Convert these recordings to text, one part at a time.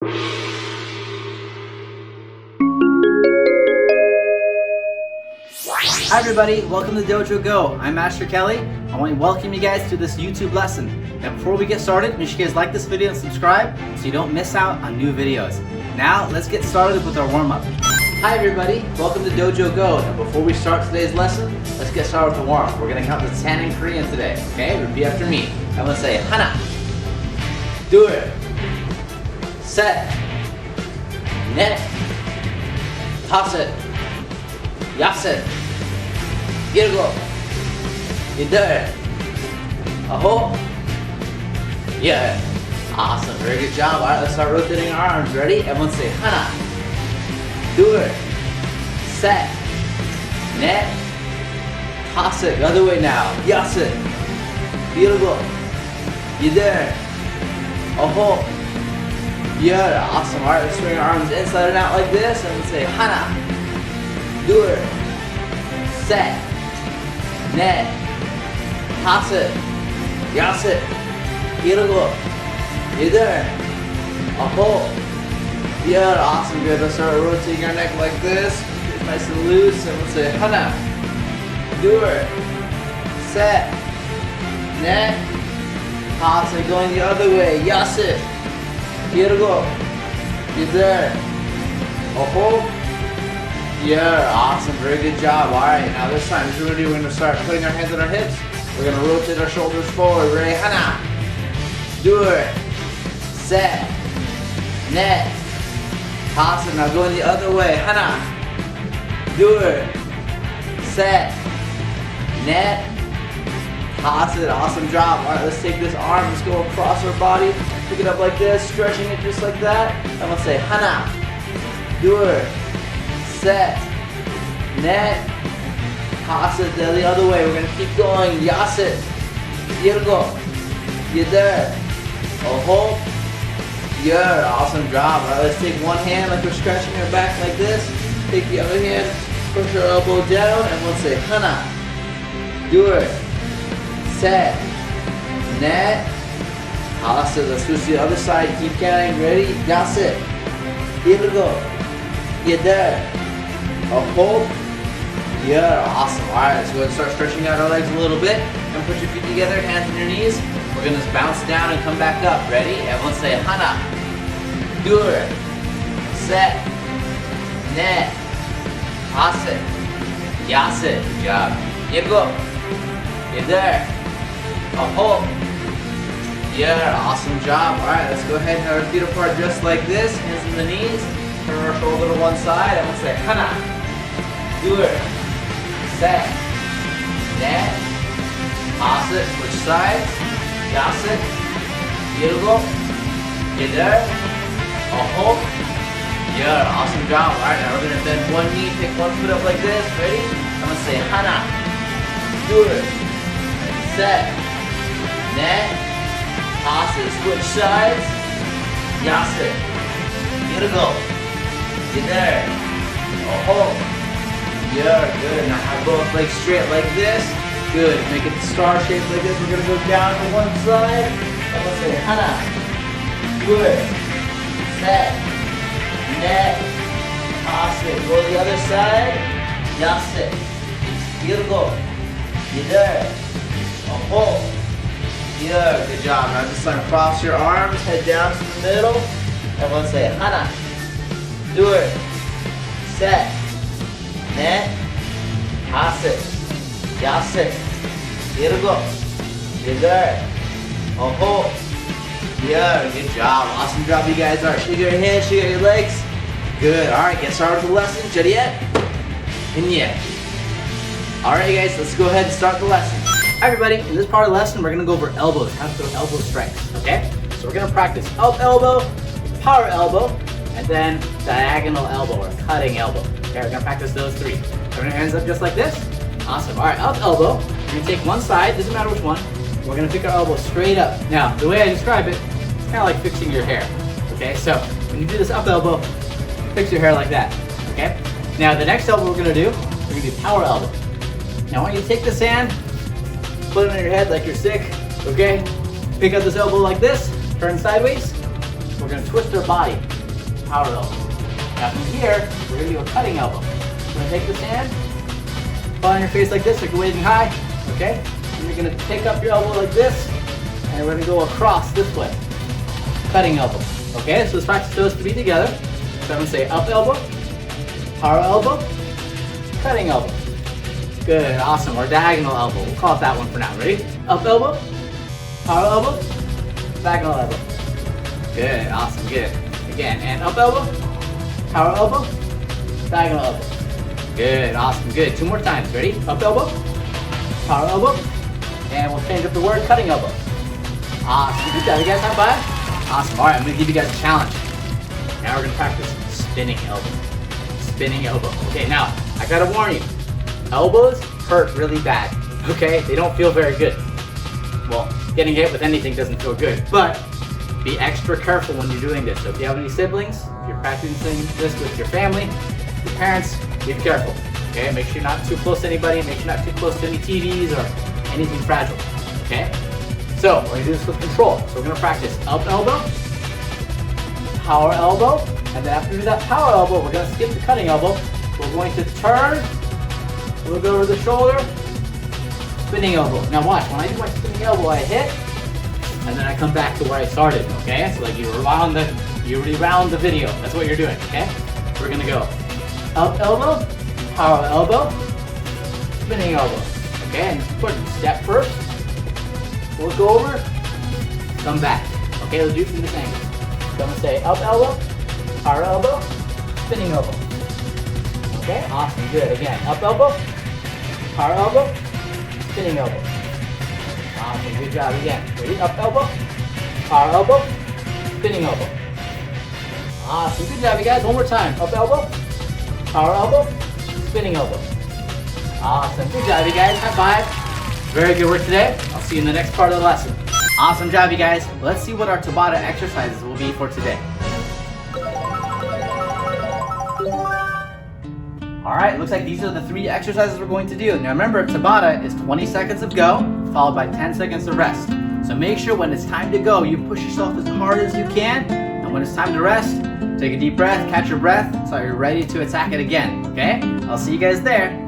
Hi everybody, welcome to Dojo Go. I'm Master Kelly. I want to welcome you guys to this YouTube lesson. Now before we get started, make sure you guys like this video and subscribe so you don't miss out on new videos. Now let's get started with our warm-up. Hi everybody, welcome to Dojo Go. Now before we start today's lesson, let's get started with the warm-up. We're going to count to 10 in Korean today, okay? Repeat after me. I'm going to say 하나, 둘, 셋, 넷, 다섯, 여섯, 일곱, 여덟, 아홉, 열. Awesome, very good job. All right, let's start rotating our arms. Ready? Everyone say 하나, 둘, 셋, 넷, 다섯. The other way now. 여섯, 일곱, 여덟, 아홉, 열. Awesome. All right, let's swing our arms inside and out like this. And let's say 하나, 둘, 셋, 넷, 다섯, 여섯, 일곱, 여덟, 아홉, 열. Awesome, good. Let's start rotating our neck like this. Get nice and loose. And let's say 하나, 둘, 셋, 넷, 다섯. Going the other way. 여섯, 일곱, 여덟, 아홉, 열. Awesome, very good job. All right, now this time, this is what we're going to do. We're going to start putting our hands on our hips. We're going to rotate our shoulders forward. Ready? 하나, 둘, 셋, 넷, 다섯. Now going the other way. 하나, 둘, 셋, 넷, 다섯. Awesome job. All right, let's take this arm. Let's go across our body. Pick it up like this, stretching it just like that. And let's say 하나, 둘, 셋, 넷, 다섯. The other way. We're going to keep going. 여섯, 일곱, 여덟, 아홉, 열. Awesome job. All right, let's take one hand like we're stretching our back like this. Take the other hand, push our elbow down, and we'll say 하나, 둘, 셋, 넷, 다섯. Let's switch to the other side. Keep counting. Ready? 여섯, 일곱, 여덟, 아홉, 열. Awesome. All right, let's go ahead and start stretching out our legs a little bit. And put your feet together, hands on your knees. We're going to bounce down and come back up. Ready? Everyone say 하나, 둘, 셋, 넷, 다섯, 여섯. Good job. 일곱, 여덟, 아홉, 열. Awesome job. All right, let's go ahead and have our feet apart just like this. Hands on the knees. Turn our shoulder to one side. I'm going to say 하나, 둘, 셋, 넷, 다섯. Switch sides. 여섯, 일곱, 여덟, 아홉, 열. Awesome job. All right, now we're going to bend one knee, pick one foot up like this. Ready? I'm going to say 하나, 둘, 셋, 넷, 다섯. Switch sides. 여섯, 일곱, 여덟, 아홉, 열. Good. Now have both legs straight like this. Good. Make it star shape like this. We're going to go down to one side. And let's say 하나, 둘, 셋, 넷, 다섯. Go to the other side. 여섯, 일곱, 여덟, 아홉, 열. Good job. Now just like cross your arms, head down to the middle. And let's say 하나, 둘, 셋, 넷, 다섯, 여섯, 일곱, 여덟, 아홉, 열. Good job. Awesome job, you guys. All right, shake your hands, shake your legs. Good. All right, get started with the lesson. Jariet. And yeah. All right, guys, let's go ahead and start the lesson. Hi, everybody. In this part of the lesson, we're going to go over elbows, how to throw elbow strikes, okay? So we're going to practice up elbow, power elbow, and then diagonal elbow or cutting elbow. Okay, we're going to practice those three. Turn your hands up just like this. Awesome. All right, up elbow. We're going to take one side, doesn't matter which one. We're going to pick our elbow straight up. Now, the way I describe it, it's kind of like fixing your hair. Okay, so when you do this up elbow, fix your hair like that. Okay? Now, the next elbow we're going to do, we're going to do power elbow. Now, I want you to take this hand, put it on your head like you're sick. Okay? Pick up this elbow like this, turn sideways, we're going to twist our body. Power elbow. Now from here, we're going to do a cutting elbow. We're going to take this hand, put on your face like this, like you're waving high, okay? And you're going to take up your elbow like this, and we're going to go across this way. Cutting elbow. Okay, so let's practice those three together. So I'm going to say up elbow, power elbow, cutting elbow. Good, awesome. Or diagonal elbow. We'll call it that one for now. Ready? Up elbow, power elbow, diagonal elbow. Good, awesome, good. Again, and up elbow, power elbow, diagonal elbow. Good, awesome, good. Two more times. Ready? Up elbow, power elbow, and we'll change up the word, cutting elbow. Awesome, good job. You guys high five? Awesome. All right, I'm going to give you guys a challenge. Now we're going to practice spinning elbow. Spinning elbow. Okay, now, I got to warn you. Elbows hurt really bad, okay? They don't feel very good. Well, getting hit with anything doesn't feel good, but be extra careful when you're doing this. So if you have any siblings, if you're practicing this with your family, your parents, be careful, okay? Make sure you're not too close to anybody, make sure you're not too close to any TVs or anything fragile, okay? So we're gonna do this with control. So we're gonna practice up elbow, power elbow, and then after we do that power elbow, we're gonna skip the cutting elbow. We're going to turn, look over the shoulder, spinning elbow. Now watch, when I do my spinning elbow, I hit, and then I come back to where I started, okay? So like you rewound the video. That's what you're doing, okay? We're gonna go up elbow, power elbow, spinning elbow, okay? And it's important, step first, look over, come back. Okay, let's do it from this angle. So I'm gonna say up elbow, power elbow, spinning elbow. Okay, awesome, good. Again, up elbow, power elbow, spinning elbow. Awesome, good job again. Ready? Up elbow, power elbow, spinning elbow. Awesome, good job you guys. One more time. Up elbow, power elbow, spinning elbow. Awesome, good job you guys. High five. Very good work today. I'll see you in the next part of the lesson. Awesome job you guys. Let's see what our Tabata exercises will be for today. Alright, looks like these are the 3 exercises we're going to do. Now remember, Tabata is 20 seconds of go, followed by 10 seconds of rest. So make sure when it's time to go, you push yourself as hard as you can, and when it's time to rest, take a deep breath, catch your breath, so you're ready to attack it again, okay? I'll see you guys there.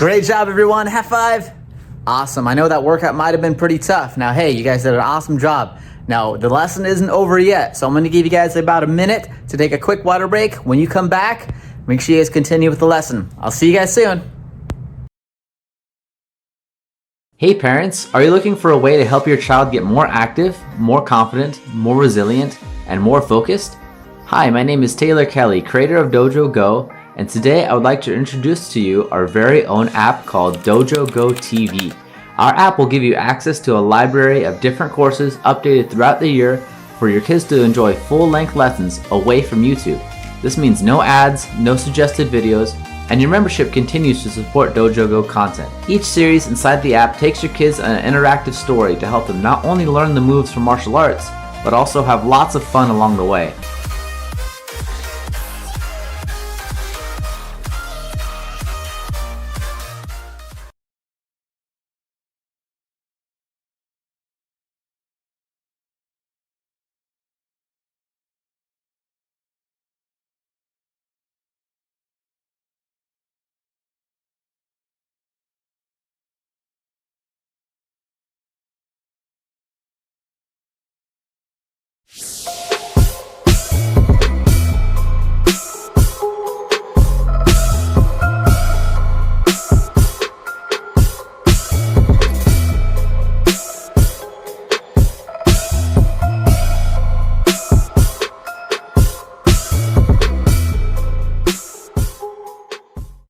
Great job, everyone. High five. Awesome. I know that workout might have been pretty tough. Now, hey, you guys did an awesome job. Now, the lesson isn't over yet, so I'm going to give you guys about a minute to take a quick water break. When you come back, make sure you guys continue with the lesson. I'll see you guys soon. Hey parents, are you looking for a way to help your child get more active, more confident, more resilient, and more focused? Hi, my name is Taylor Kelly, creator of Dojo Go, and today I would like to introduce to you our very own app called Dojo Go TV. Our app will give you access to a library of different courses updated throughout the year for your kids to enjoy full-length lessons away from YouTube. This means no ads, no suggested videos, and your membership continues to support Dojo Go content. Each series inside the app takes your kids on an interactive story to help them not only learn the moves from martial arts, but also have lots of fun along the way.